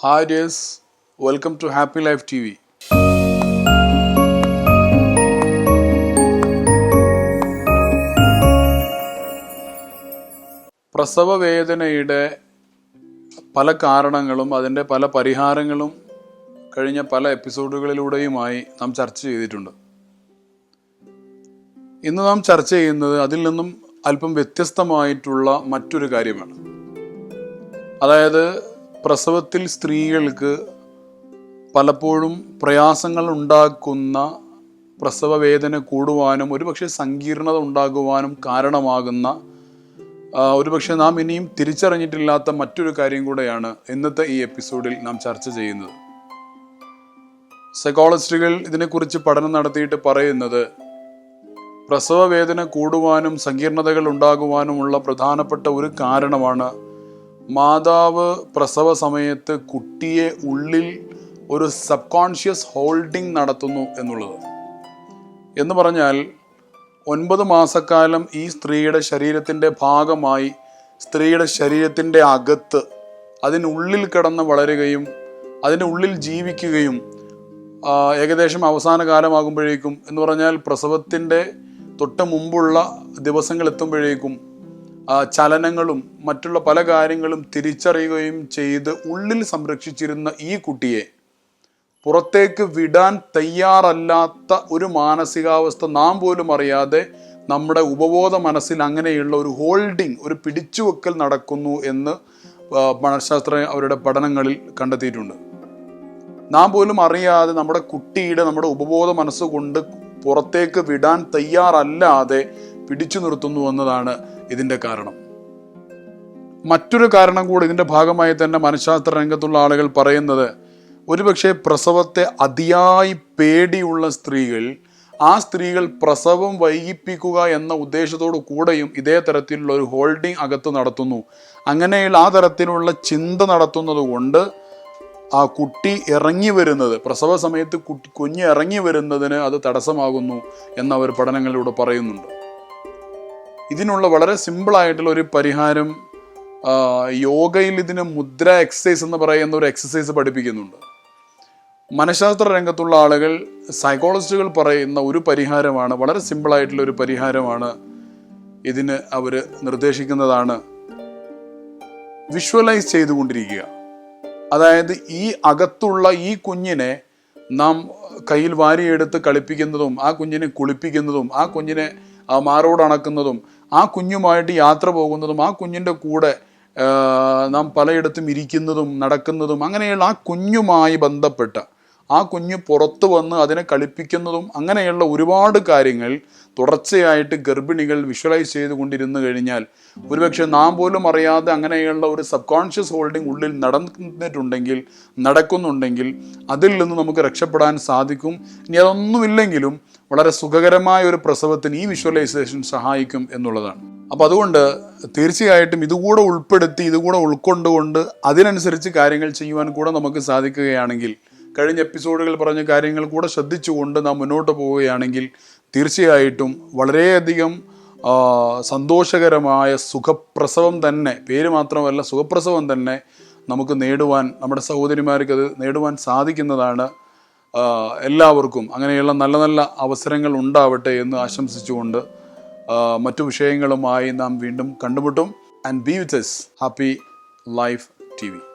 Hi dears, welcome to Happy Life TV. പ്രസവ വേദനയുടെ പല കാരണങ്ങളും അതിൻ്റെ പല പരിഹാരങ്ങളും കഴിഞ്ഞ പല എപ്പിസോഡുകളിലൂടെയുമായി നാം ചർച്ച ചെയ്തിട്ടുണ്ട്. ഇന്ന് നാം ചർച്ച ചെയ്യുന്നത് അതിൽ നിന്നും അല്പം വ്യത്യസ്തമായിട്ടുള്ള മറ്റൊരു കാര്യമാണ്. അതായത് പ്രസവത്തിൽ സ്ത്രീകൾക്ക് പലപ്പോഴും പ്രയാസങ്ങൾ ഉണ്ടാക്കുന്ന പ്രസവ വേദന കൂടുവാനും ഒരുപക്ഷെ സങ്കീർണത ഉണ്ടാകുവാനും കാരണമാകുന്ന ഒരുപക്ഷെ നാം ഇനിയും തിരിച്ചറിഞ്ഞിട്ടില്ലാത്ത മറ്റൊരു കാര്യം കൂടെയാണ് ഇന്നത്തെ ഈ എപ്പിസോഡിൽ നാം ചർച്ച ചെയ്യുന്നത്. സൈക്കോളജിസ്റ്റുകൾ ഇതിനെക്കുറിച്ച് പഠനം നടത്തിയിട്ട് പറയുന്നത് പ്രസവ വേദന കൂടുവാനും സങ്കീർണതകൾ ഉണ്ടാകുവാനുമുള്ള പ്രധാനപ്പെട്ട ഒരു കാരണമാണ് മാതാവ് പ്രസവ സമയത്ത് കുട്ടിയെ ഉള്ളിൽ ഒരു സബ്കോൺഷ്യസ് ഹോൾഡിംഗ് നടത്തുന്നു എന്നുള്ളത്. എന്ന് പറഞ്ഞാൽ 9 മാസക്കാലം ഈ സ്ത്രീയുടെ ശരീരത്തിൻ്റെ ഭാഗമായി സ്ത്രീയുടെ ശരീരത്തിൻ്റെ അകത്ത് അതിനുള്ളിൽ കിടന്ന് വളരുകയും അതിനുള്ളിൽ ജീവിക്കുകയും ഏകദേശം അവസാന കാലമാകുമ്പോഴേക്കും എന്ന് പറഞ്ഞാൽ പ്രസവത്തിൻ്റെ തൊട്ട് മുമ്പുള്ള ദിവസങ്ങൾ എത്തുമ്പോഴേക്കും ചലനങ്ങളും മറ്റുള്ള പല കാര്യങ്ങളും തിരിച്ചറിയുകയും ചെയ്ത് ഉള്ളിൽ സംരക്ഷിച്ചിരുന്ന ഈ കുട്ടിയെ പുറത്തേക്ക് വിടാൻ തയ്യാറല്ലാത്ത ഒരു മാനസികാവസ്ഥ നാം പോലും അറിയാതെ നമ്മുടെ ഉപബോധ മനസ്സിൽ അങ്ങനെയുള്ള ഒരു ഹോൾഡിംഗ്, ഒരു പിടിച്ചുവെക്കൽ നടക്കുന്നു എന്ന് മനഃശാസ്ത്ര അവരുടെ പഠനങ്ങളിൽ കണ്ടെത്തിയിട്ടുണ്ട്. നാം പോലും അറിയാതെ നമ്മുടെ ഉപബോധ മനസ്സുകൊണ്ട് പുറത്തേക്ക് വിടാൻ തയ്യാറല്ലാതെ പിടിച്ചു നിർത്തുന്നു എന്നതാണ് ഇതിൻ്റെ കാരണം. മറ്റൊരു കാരണം കൂടി ഇതിൻ്റെ ഭാഗമായി തന്നെ മനഃശാസ്ത്ര രംഗത്തുള്ള ആളുകൾ പറയുന്നത്, ഒരുപക്ഷെ പ്രസവത്തെ അതിയായി പേടിയുള്ള സ്ത്രീകൾ, ആ സ്ത്രീകൾ പ്രസവം വൈകിപ്പിക്കുക എന്ന ഉദ്ദേശത്തോടു കൂടെയും ഇതേ തരത്തിലുള്ള ഒരു ഹോൾഡിംഗ് അകത്ത് നടത്തുന്നു. അങ്ങനെയുള്ള ആ തരത്തിലുള്ള ചിന്ത നടത്തുന്നത് കൊണ്ട് ആ കുട്ടി ഇറങ്ങി വരുന്നത്, പ്രസവ സമയത്ത് കുഞ്ഞ് ഇറങ്ങി വരുന്നതിന് അത് തടസ്സമാകുന്നു എന്നവർ പഠനങ്ങളിലൂടെ പറയുന്നുണ്ട്. ഇതിനുള്ള വളരെ സിമ്പിളായിട്ടുള്ള ഒരു പരിഹാരം യോഗയിൽ ഇതിന് മുദ്ര എക്സസൈസ് എന്ന് പറയുന്ന ഒരു എക്സസൈസ് പഠിപ്പിക്കുന്നുണ്ട്. മനഃശാസ്ത്ര രംഗത്തുള്ള ആളുകൾ, സൈക്കോളജിസ്റ്റുകൾ പറയുന്ന ഒരു പരിഹാരമാണ്, വളരെ സിമ്പിളായിട്ടുള്ള ഒരു പരിഹാരമാണ്. ഇതിന് അവർ നിർദ്ദേശിക്കുന്നതാണ് വിഷ്വലൈസ് ചെയ്തുകൊണ്ടിരിക്കുക. അതായത് ഈ അകത്തുള്ള ഈ കുഞ്ഞിനെ നാം കയ്യിൽ വാരിയെടുത്ത് കളിപ്പിക്കുന്നതും ആ കുഞ്ഞിനെ കുളിപ്പിക്കുന്നതും ആ കുഞ്ഞിനെ മാറോട് അണക്കുന്നതും ആ കുഞ്ഞുമായിട്ട് യാത്ര പോകുന്നതും ആ കുഞ്ഞിൻ്റെ കൂടെ നാം പലയിടത്തും ഇരിക്കുന്നതും നടക്കുന്നതും അങ്ങനെയുള്ള ആ കുഞ്ഞുമായി ബന്ധപ്പെട്ട ആ കുഞ്ഞ് പുറത്തു വന്ന് അതിനെ കളിപ്പിക്കുന്നതും അങ്ങനെയുള്ള ഒരുപാട് കാര്യങ്ങൾ തുടർച്ചയായിട്ട് ഗർഭിണികൾ വിഷ്വലൈസ് ചെയ്തുകൊണ്ടിരുന്നു കഴിഞ്ഞാൽ ഒരുപക്ഷെ നാം പോലും അറിയാതെ അങ്ങനെയുള്ള ഒരു സബ്കോൺഷ്യസ് ഹോൾഡിംഗ് ഉള്ളിൽ നടക്കുന്നുണ്ടെങ്കിൽ അതിൽ നിന്ന് നമുക്ക് രക്ഷപ്പെടാൻ സാധിക്കും. ഇനി അതൊന്നുമില്ലെങ്കിലും വളരെ സുഖകരമായ ഒരു പ്രസവത്തിന് ഈ വിഷ്വലൈസേഷൻ സഹായിക്കും എന്നുള്ളതാണ്. അപ്പം അതുകൊണ്ട് തീർച്ചയായിട്ടും ഇതുകൂടെ ഉൾപ്പെടുത്തി ഇതുകൂടെ ഉൾക്കൊണ്ടുകൊണ്ട് അതിനനുസരിച്ച് കാര്യങ്ങൾ ചെയ്യുവാൻ കൂടെ നമുക്ക് സാധിക്കുകയാണെങ്കിൽ, കഴിഞ്ഞ എപ്പിസോഡുകൾ പറഞ്ഞ കാര്യങ്ങൾ കൂടെ ശ്രദ്ധിച്ചുകൊണ്ട് നാം മുന്നോട്ട് പോവുകയാണെങ്കിൽ തീർച്ചയായിട്ടും വളരെയധികം സന്തോഷകരമായ സുഖപ്രസവം തന്നെ, പേര് മാത്രമല്ല സുഖപ്രസവം തന്നെ നമുക്ക് നേടുവാൻ, നമ്മുടെ സഹോദരിമാർക്ക് അത് നേടുവാൻ സാധിക്കുന്നതാണ്. എല്ലാവർക്കും അങ്ങനെയുള്ള നല്ല നല്ല അവസരങ്ങൾ ഉണ്ടാവട്ടെ എന്ന് ആശംസിച്ചുകൊണ്ട് മറ്റു വിഷയങ്ങളുമായി നാം വീണ്ടും കണ്ടുമുട്ടും. And be with us, happy life TV.